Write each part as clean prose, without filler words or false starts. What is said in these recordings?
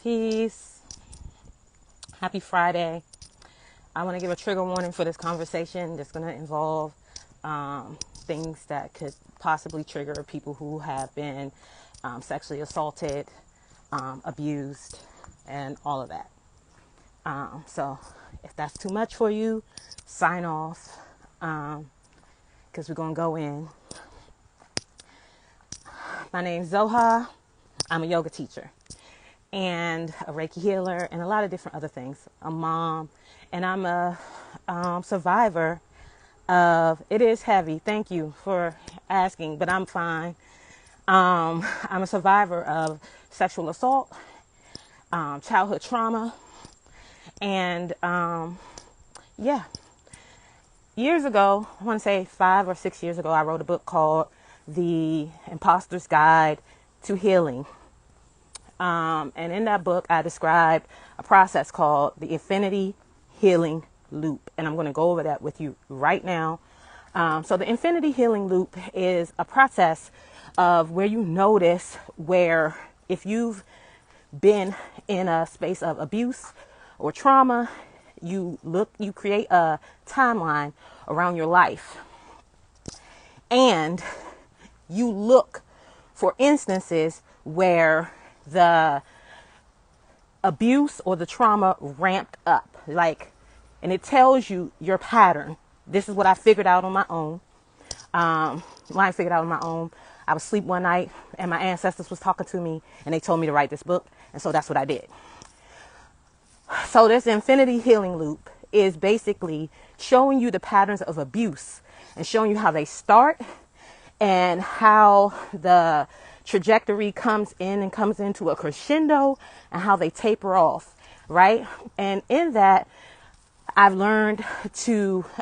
Peace. Happy Friday. I want to give a trigger warning for this conversation that's going to involve things that could possibly trigger people who have been sexually assaulted, abused, and all of that. So if that's too much for you, sign off because we're going to go in. My name's Zoha. I'm a yoga teacher and a Reiki healer and a lot of different other things. A mom, and I'm a survivor of, it is heavy, thank you for asking, but I'm fine. I'm a survivor of sexual assault, childhood trauma, and yeah. Years ago, I want to say 5 or 6 years ago, I wrote a book called The Imposter's Guide to Healing. And in that book, I described a process called the Infinity Healing Loop. And I'm going to go over that with you right now. So the Infinity Healing Loop is a process of where you notice where if you've been in a space of abuse or trauma, you create a timeline around your life. And you look for instances where the abuse or the trauma ramped up, and it tells you your pattern. This is what I figured out on my own. I was asleep one night and my ancestors was talking to me and they told me to write this book. And so that's what I did. So this Infinity Healing Loop is basically showing you the patterns of abuse and showing you how they start and how the trajectory comes into a crescendo and how they taper off, right? And in that, I've learned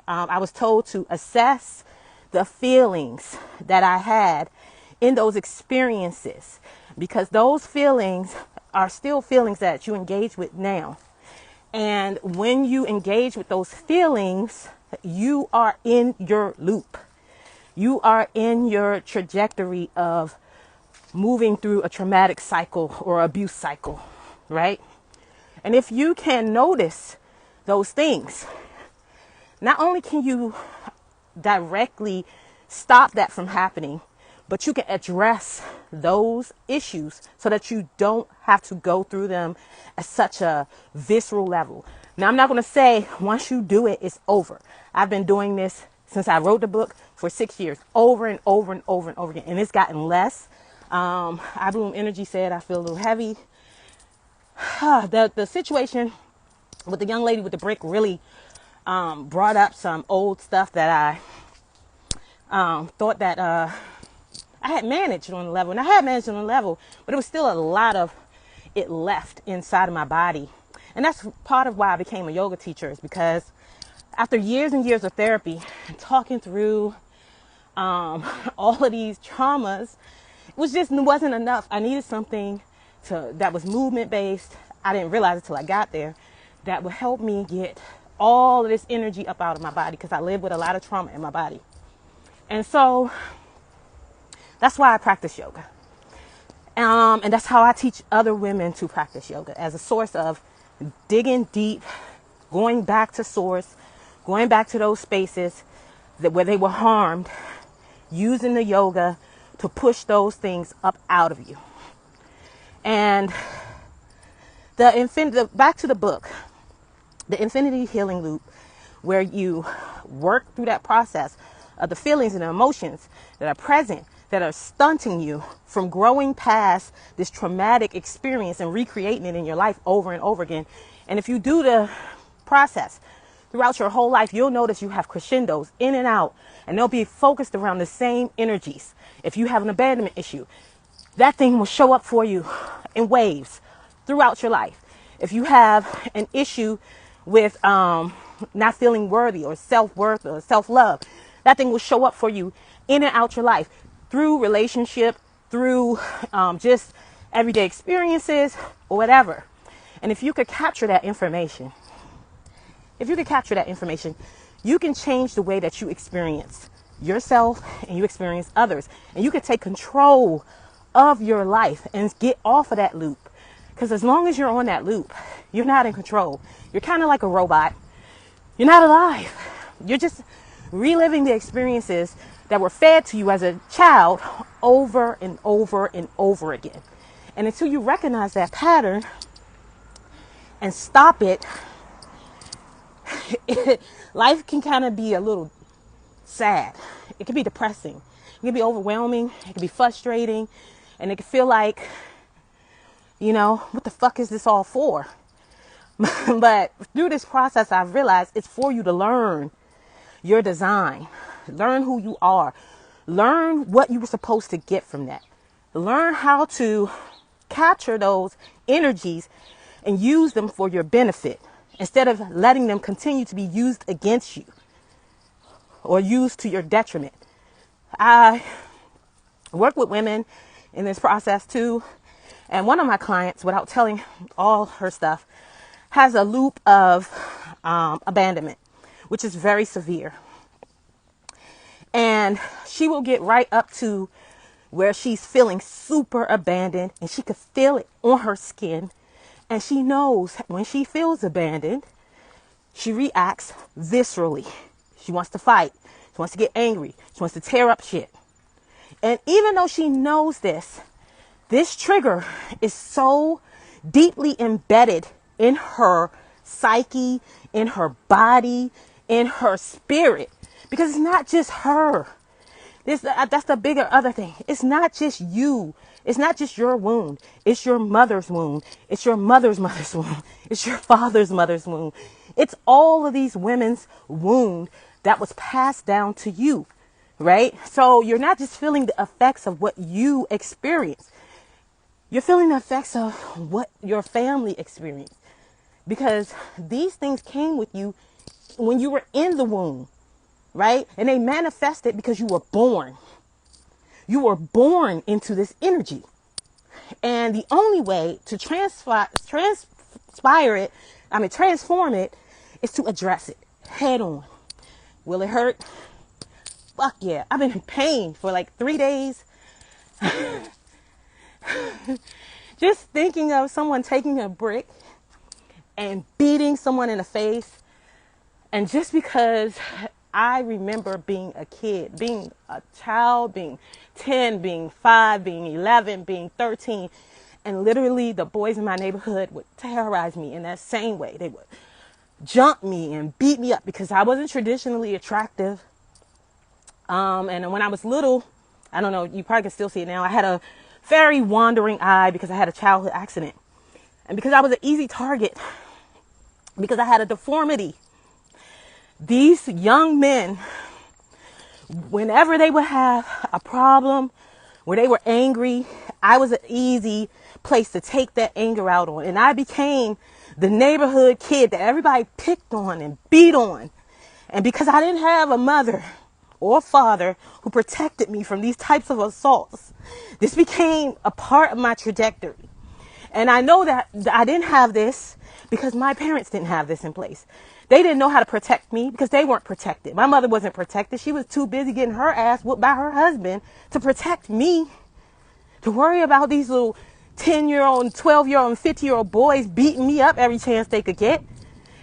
I was told to assess the feelings that I had in those experiences, because those feelings are still feelings that you engage with now. And when you engage with those feelings, you are in your loop. You are in your trajectory of moving through a traumatic cycle or abuse cycle, right? And if you can notice those things, not only can you directly stop that from happening, but you can address those issues so that you don't have to go through them at such a visceral level. Now, I'm not going to say once you do it, it's over. I've been doing this since I wrote the book for 6 years, over and over and over and over again. And it's gotten less. I Bloom Energy said I feel a little heavy. The situation with the young lady with the brick really brought up some old stuff that I thought that I had managed on the level. And I had managed on the level, but it was still a lot of it left inside of my body. And that's part of why I became a yoga teacher, is because after years and years of therapy and talking through all of these traumas, it wasn't enough. I needed something that was movement based. I didn't realize it till I got there, that would help me get all of this energy up out of my body, because I live with a lot of trauma in my body. And so that's why I practice yoga. And that's how I teach other women to practice yoga, as a source of digging deep, going back to source, going back to those spaces where they were harmed, using the yoga to push those things up out of you. And back to the book, the Infinity Healing Loop, where you work through that process of the feelings and the emotions that are present, that are stunting you from growing past this traumatic experience and recreating it in your life over and over again. And if you do the process throughout your whole life, you'll notice you have crescendos in and out, and they'll be focused around the same energies. If you have an abandonment issue, that thing will show up for you in waves throughout your life. If you have an issue with not feeling worthy or self-worth or self-love, that thing will show up for you in and out your life through relationship, through just everyday experiences or whatever. And if you could capture that information, you can change the way that you experience yourself and you experience others. And you can take control of your life and get off of that loop Because as long as you're on that loop, you're not in control. You're kind of like a robot. You're not alive. You're just reliving the experiences that were fed to you as a child over and over and over again. And until you recognize that pattern and stop it, life can kind of be a little sad. It can be depressing. It can be overwhelming. It can be frustrating. And it can feel like, what the fuck is this all for? But through this process, I've realized it's for you to learn your design, learn who you are, learn what you were supposed to get from that, learn how to capture those energies and use them for your benefit instead of letting them continue to be used against you or used to your detriment. I work with women in this process too. And one of my clients, without telling all her stuff, has a loop of abandonment, which is very severe. And she will get right up to where she's feeling super abandoned, and she could feel it on her skin. And she knows when she feels abandoned, she reacts viscerally. She wants to fight. She wants to get angry. She wants to tear up shit. And even though she knows this trigger is so deeply embedded in her psyche, in her body, in her spirit, because it's not just her. That's the bigger other thing. It's not just you. It's not just your wound. It's your mother's wound. It's your mother's mother's wound. It's your father's mother's wound. It's all of these women's wound that was passed down to you, right? So you're not just feeling the effects of what you experienced. You're feeling the effects of what your family experienced, because these things came with you when you were in the womb, right? And they manifested because you were born. You were born into this energy. And the only way to transform it is to address it head on. Will it hurt? Fuck yeah. I've been in pain for like 3 days. Just thinking of someone taking a brick and beating someone in the face. And just because I remember being a kid, being a child, being 10, being 5, being 11, being 13, and literally the boys in my neighborhood would terrorize me in that same way. They would jump me and beat me up because I wasn't traditionally attractive. And when I was little, I don't know, you probably can still see it now, I had a very wandering eye because I had a childhood accident. And because I was an easy target, because I had a deformity, these young men, whenever they would have a problem, where they were angry, I was an easy place to take that anger out on. And I became the neighborhood kid that everybody picked on and beat on. And because I didn't have a mother or father who protected me from these types of assaults, this became a part of my trajectory. And I know that I didn't have this because my parents didn't have this in place. They didn't know how to protect me because they weren't protected. My mother wasn't protected. She was too busy getting her ass whooped by her husband to protect me, to worry about these little 10-year-old and 12-year-old and 50-year-old boys beating me up every chance they could get.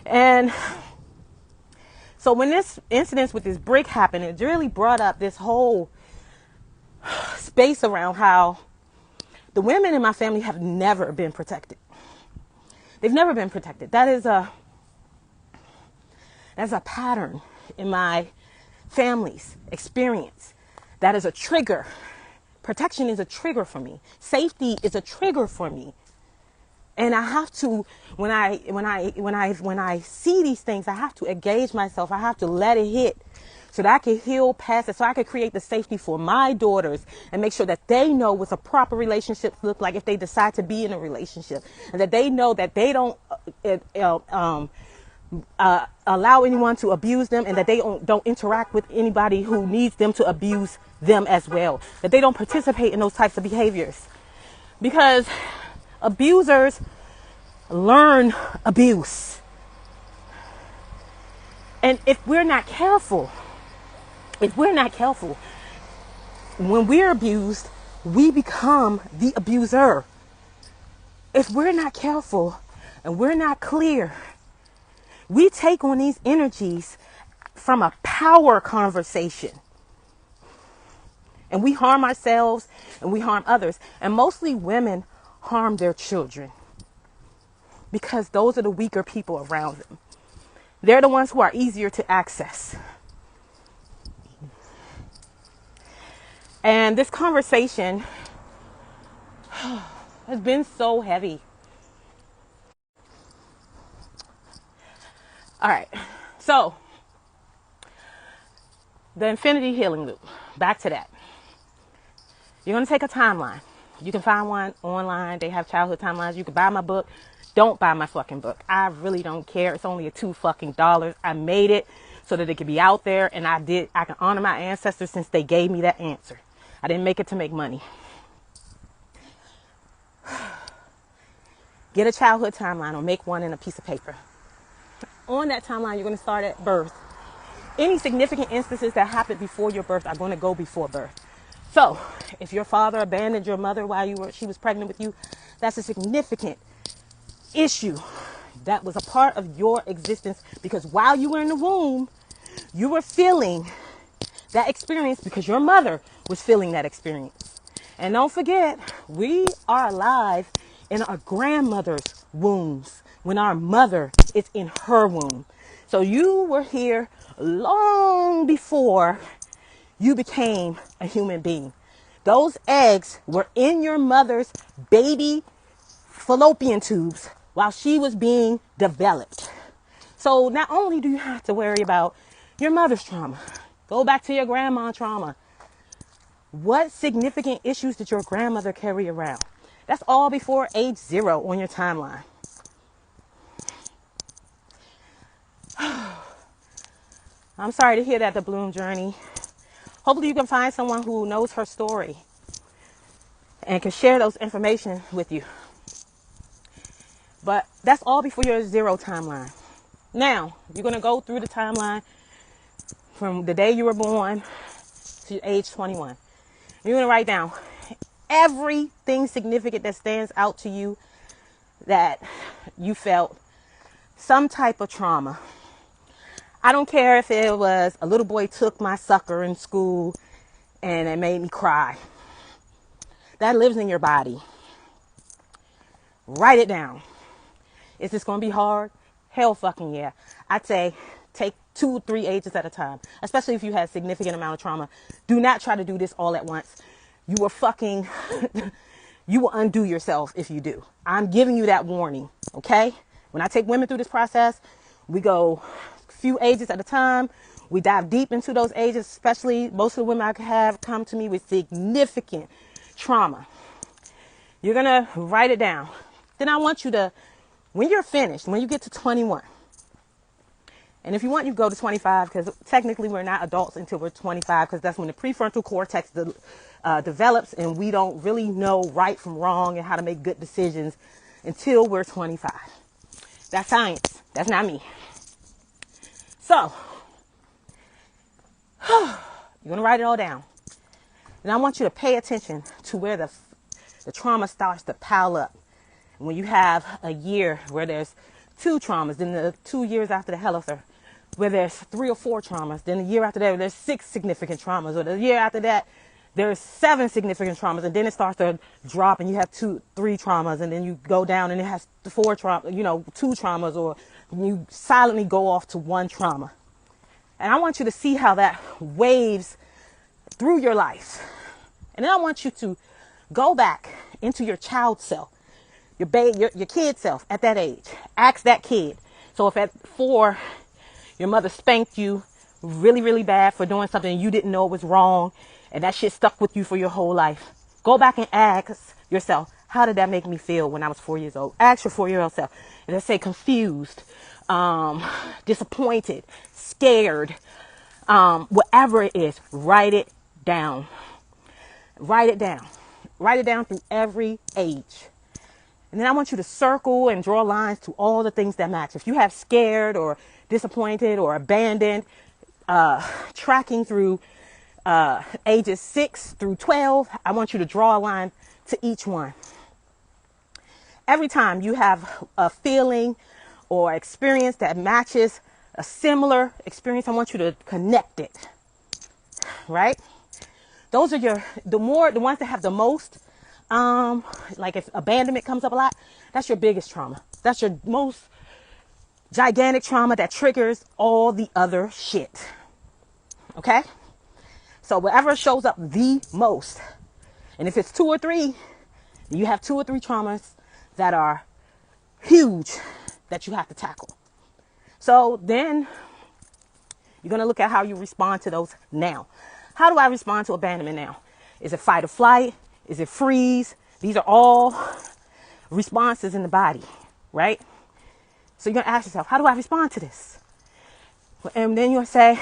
And so when this incident with this brick happened, it really brought up this whole space around how the women in my family have never been protected. They've never been protected. That's a pattern in my family's experience. That is a trigger. Protection is a trigger for me. Safety is a trigger for me. And I have to, when I see these things, I have to engage myself. I have to let it hit so that I can heal past it, so I can create the safety for my daughters and make sure that they know what a proper relationship looks like if they decide to be in a relationship, and that they know that they don't allow anyone to abuse them, and that they don't interact with anybody who needs them to abuse them as well, that they don't participate in those types of behaviors, because abusers learn abuse. And if we're not careful, when we're abused, we become the abuser. if we're not careful and we're not clear, we take on these energies from a power conversation. And we harm ourselves and we harm others. And mostly women harm their children because those are the weaker people around them. They're the ones who are easier to access. And this conversation has been so heavy. All right. So, the infinity healing loop. Back to that. You're going to take a timeline. You can find one online. They have childhood timelines. You can buy my book. Don't buy my fucking book. I really don't care. It's only $2 fucking. I made it so that it could be out there, and I can honor my ancestors since they gave me that answer. I didn't make it to make money. Get a childhood timeline or make one in a piece of paper. On that timeline, you're going to start at birth. Any significant instances that happened before your birth are going to go before birth. So, if your father abandoned your mother while she was pregnant with you, that's a significant issue that was a part of your existence, because while you were in the womb, you were feeling that experience because your mother was feeling that experience. And don't forget, we are alive in our grandmother's wombs when our mother is in her womb. So you were here long before you became a human being. Those eggs were in your mother's baby fallopian tubes while she was being developed. So not only do you have to worry about your mother's trauma, go back to your grandma's trauma. What significant issues did your grandmother carry around? That's all before age 0 on your timeline. I'm sorry to hear that, the Bloom journey. Hopefully you can find someone who knows her story and can share those information with you. But that's all before your 0 timeline. Now, you're going to go through the timeline from the day you were born to age 21. You're going to write down everything significant that stands out to you that you felt some type of trauma. I don't care if it was a little boy took my sucker in school and it made me cry. That lives in your body. Write it down. Is this going to be hard? Hell fucking yeah. I'd say take 2 or 3 ages at a time, especially if you had a significant amount of trauma. Do not try to do this all at once. You will undo yourself if you do. I'm giving you that warning, okay? When I take women through this process, we go a few ages at a time. We dive deep into those ages, especially most of the women I have come to me with significant trauma. You're going to write it down. Then I want you to, when you're finished, when you get to 21, and if you want, you go to 25, because technically we're not adults until we're 25, because that's when the prefrontal cortex develops, and we don't really know right from wrong and how to make good decisions until we're 25. That's science. That's not me. So, you're going to write it all down. And I want you to pay attention to where the trauma starts to pile up. When you have a year where there's 2 traumas, then the 2 years after the Hellifer, where there's 3 or 4 traumas, then the year after that, there's 6 significant traumas, or the year after that, there's 7 significant traumas, and then it starts to drop, and you have 2, 3 traumas, and then you go down, and it has 4 trauma, 2 traumas, or you silently go off to 1 trauma. And I want you to see how that waves through your life. And then I want you to go back into your child self, your kid self at that age. Ask that kid. So if at 4, your mother spanked you really, really bad for doing something you didn't know was wrong, and that shit stuck with you for your whole life, go back and ask yourself, how did that make me feel when I was 4 years old? Ask your 4-year-old self. And let's say confused, disappointed, scared, whatever it is, write it down. Write it down. Write it down through every age. And then I want you to circle and draw lines to all the things that match. If you have scared or disappointed or abandoned, tracking through ages 6 through 12, I want you to draw a line to each one. Every time you have a feeling or experience that matches a similar experience, I want you to connect it, right? Those are the ones that have the most, like if abandonment comes up a lot, that's your biggest trauma. That's your most gigantic trauma that triggers all the other shit. Okay? So whatever shows up the most, and if it's 2 or 3, you have 2 or 3 traumas that are huge that you have to tackle. So then you're going to look at how you respond to those now. How do I respond to abandonment now? Is it fight or flight? Is it freeze? These are all responses in the body, right? So you're going to ask yourself, how do I respond to this? And then you'll say,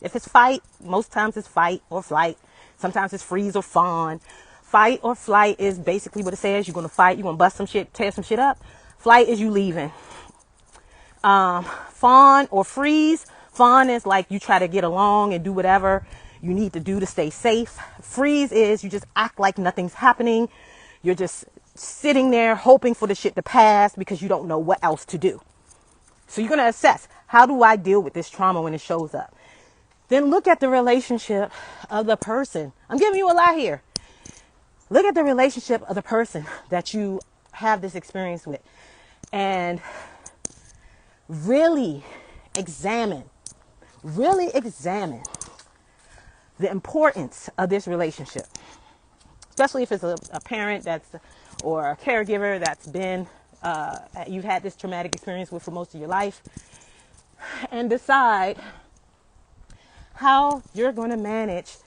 if it's fight, most times it's fight or flight. Sometimes it's freeze or fawn. Fight or flight is basically what it says. You're going to fight. You're going to bust some shit, tear some shit up. Flight is you leaving. Fawn or freeze. Fawn is like you try to get along and do whatever you need to do to stay safe. Freeze is you just act like nothing's happening. You're just sitting there hoping for the shit to pass because you don't know what else to do. So you're going to assess, how do I deal with this trauma when it shows up? Then look at the relationship of the person. I'm giving you a lot here. Look at the relationship of the person that you have this experience with and really examine the importance of this relationship, especially if it's a parent or a caregiver that's been, you've had this traumatic experience with for most of your life, and decide how you're going to manage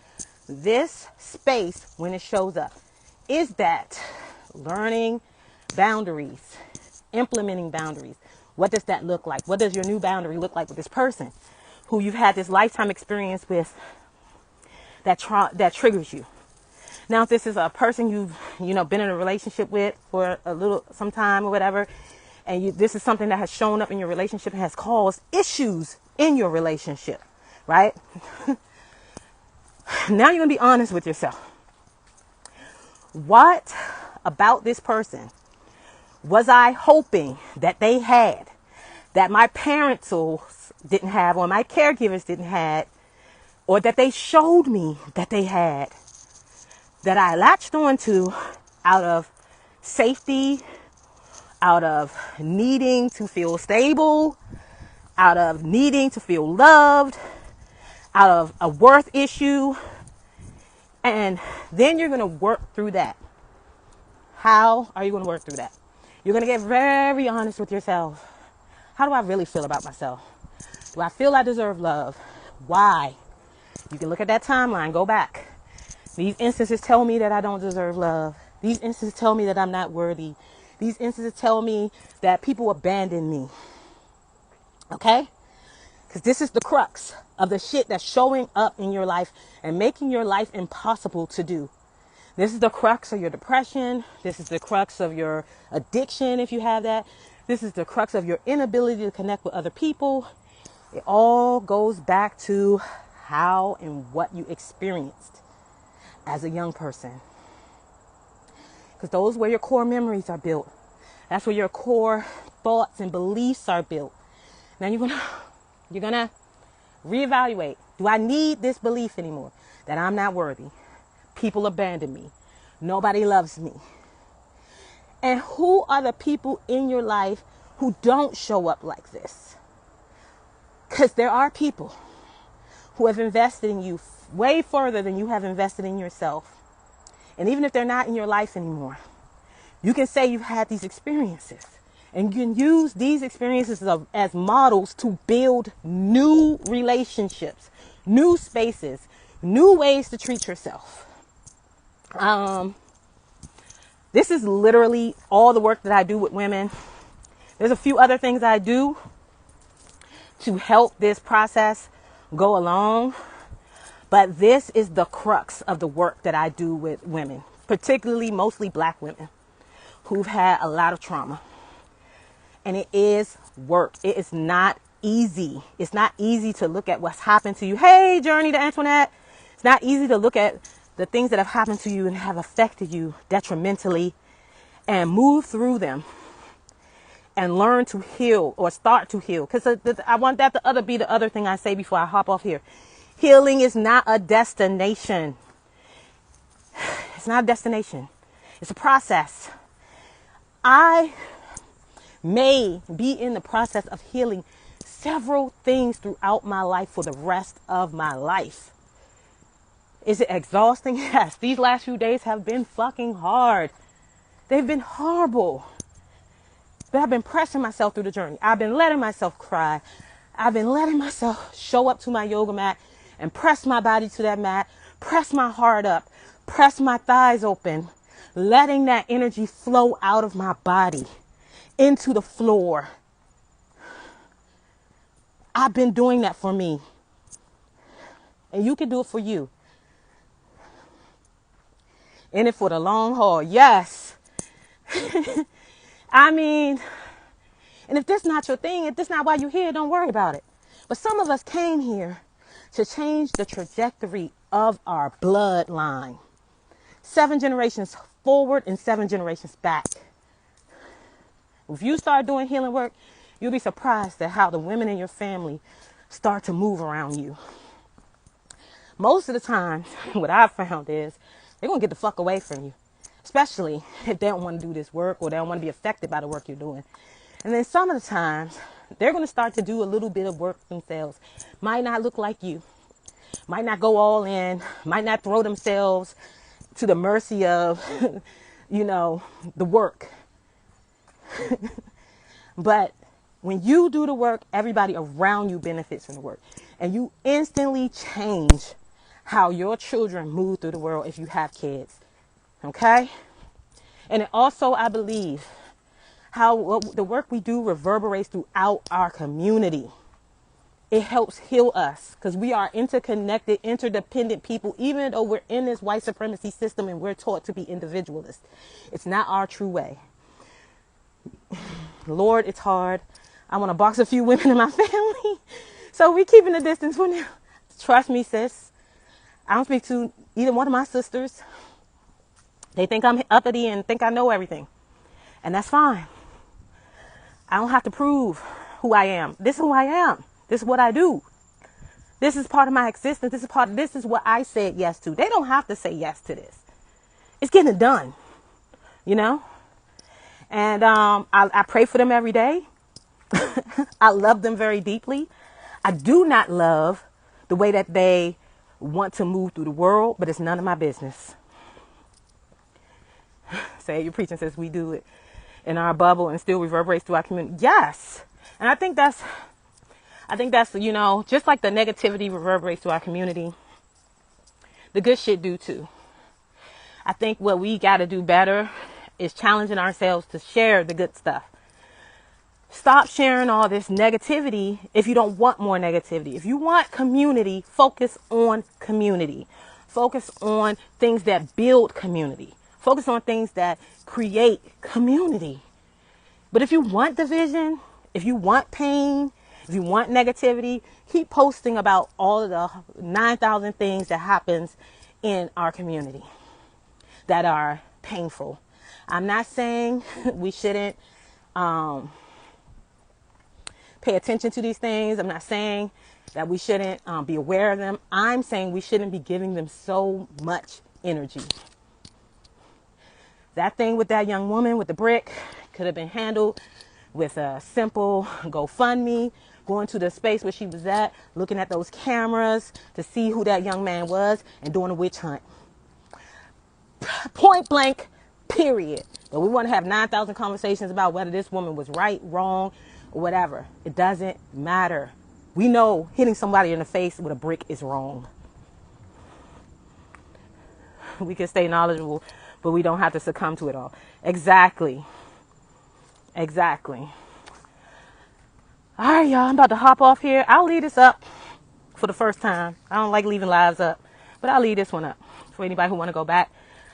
this space when it shows up. Is that learning boundaries, implementing boundaries? What does that look like? What does your new boundary look like with this person who you've had this lifetime experience with that triggers you? Now, if this is a person you've been in a relationship with for some time or whatever, and this is something that has shown up in your relationship and has caused issues in your relationship, right? Now you're going to be honest with yourself. What about this person was I hoping that they had, that my parents didn't have, or my caregivers didn't have, or that they showed me that they had, that I latched onto out of safety, out of needing to feel stable, out of needing to feel loved, out of a worth issue. And then you're going to work through that. How are you going to work through that? You're going to get very honest with yourself. How do I really feel about myself? Do I feel I deserve love? Why? You can look at that timeline, go back. These instances tell me that I don't deserve love. These instances tell me that I'm not worthy. These instances tell me that people abandon me. Okay? Because this is the crux of the shit that's showing up in your life and making your life impossible to do. This is the crux of your depression. This is the crux of your addiction, if you have that. This is the crux of your inability to connect with other people. It all goes back to how and what you experienced as a young person. Because those are where your core memories are built. That's where your core thoughts and beliefs are built. Now you're gonna reevaluate. Do I need this belief anymore? That I'm not worthy. People abandon me. Nobody loves me. And who are the people in your life who don't show up like this? Because there are people who have invested in you way further than you have invested in yourself. And even if they're not in your life anymore, you can say you've had these experiences. And you can use these experiences as models to build new relationships, new spaces, new ways to treat yourself. This is literally all the work that I do with women. There's a few other things I do to help this process go along. But this is the crux of the work that I do with women, particularly mostly Black women who've had a lot of trauma. And it is work. It is not easy. It's not easy to look at what's happened to you. Hey, Journey to Antoinette. It's not easy to look at the things that have happened to you and have affected you detrimentally and move through them and learn to heal or start to heal. Because I want that to be the other thing I say before I hop off here. Healing is not a destination. It's not a destination. It's a process. I may be in the process of healing several things throughout my life for the rest of my life. Is it exhausting? Yes. These last few days have been fucking hard. They've been horrible. But I've been pressing myself through the journey. I've been letting myself cry. I've been letting myself show up to my yoga mat and press my body to that mat, press my heart up, press my thighs open, letting that energy flow out of my body into the floor. I've been doing that for me. And you can do it for you. In it for the long haul. Yes. I mean, and if that's not your thing, if that's not why you're here, don't worry about it. But some of us came here to change the trajectory of our bloodline. 7 generations forward and 7 generations back. If you start doing healing work, you'll be surprised at how the women in your family start to move around you. Most of the time, what I've found is they're going to get the fuck away from you, especially if they don't want to do this work or they don't want to be affected by the work you're doing. And then some of the times, they're going to start to do a little bit of work themselves. Might not look like you. Might not go all in. Might not throw themselves to the mercy of, the work. But when you do the work, everybody around you benefits from the work. And you instantly change how your children move through the world if you have kids. Okay? And it also, I believe, how the work we do reverberates throughout our community. It helps heal us because we are interconnected, interdependent people, even though we're in this white supremacy system and we're taught to be individualists. It's not our true way. Lord, it's hard. I want to box a few women in my family. So we're keeping the distance for now. Trust me, sis. I don't speak to either one of my sisters. They think I'm uppity and think I know everything. And that's fine. I don't have to prove who I am. This is who I am. This is what I do. This is part of my existence. This is what I said yes to. They don't have to say yes to this. It's getting it done. And I pray for them every day. I love them very deeply. I do not love the way that they want to move through the world, but it's none of my business. Say you're preaching, says we do it in our bubble and still reverberates through our community. Yes. And I think that's, just like the negativity reverberates through our community, the good shit do too. I think what we got to do better is challenging ourselves to share the good stuff. Stop sharing all this negativity if you don't want more negativity. If you want community, focus on community. Focus on things that build community. Focus on things that create community. But if you want division, if you want pain, if you want negativity, keep posting about all of the 9,000 things that happens in our community that are painful. I'm not saying we shouldn't pay attention to these things. I'm not saying that we shouldn't be aware of them. I'm saying we shouldn't be giving them so much energy. That thing with that young woman with the brick could have been handled with a simple GoFundMe, going to the space where she was at, looking at those cameras to see who that young man was, and doing a witch hunt. Point blank, period. But we want to have 9,000 conversations about whether this woman was right, wrong, or whatever. It doesn't matter. We know hitting somebody in the face with a brick is wrong. We can stay knowledgeable, but we don't have to succumb to it all. Exactly. All right, y'all. I'm about to hop off here. I'll leave this up for the first time. I don't like leaving lives up, but I'll leave this one up for anybody who want to go back.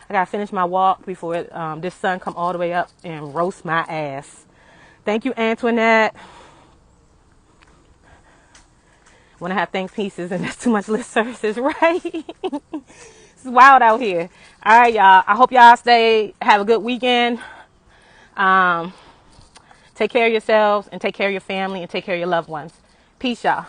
I got to finish my walk before this sun come all the way up and roast my ass. Thank you, Antoinette. Want to have thanks pieces and there's too much lip services, right? It's wild out here. All right, y'all. I hope y'all have a good weekend. Take care of yourselves and take care of your family and take care of your loved ones. Peace, y'all.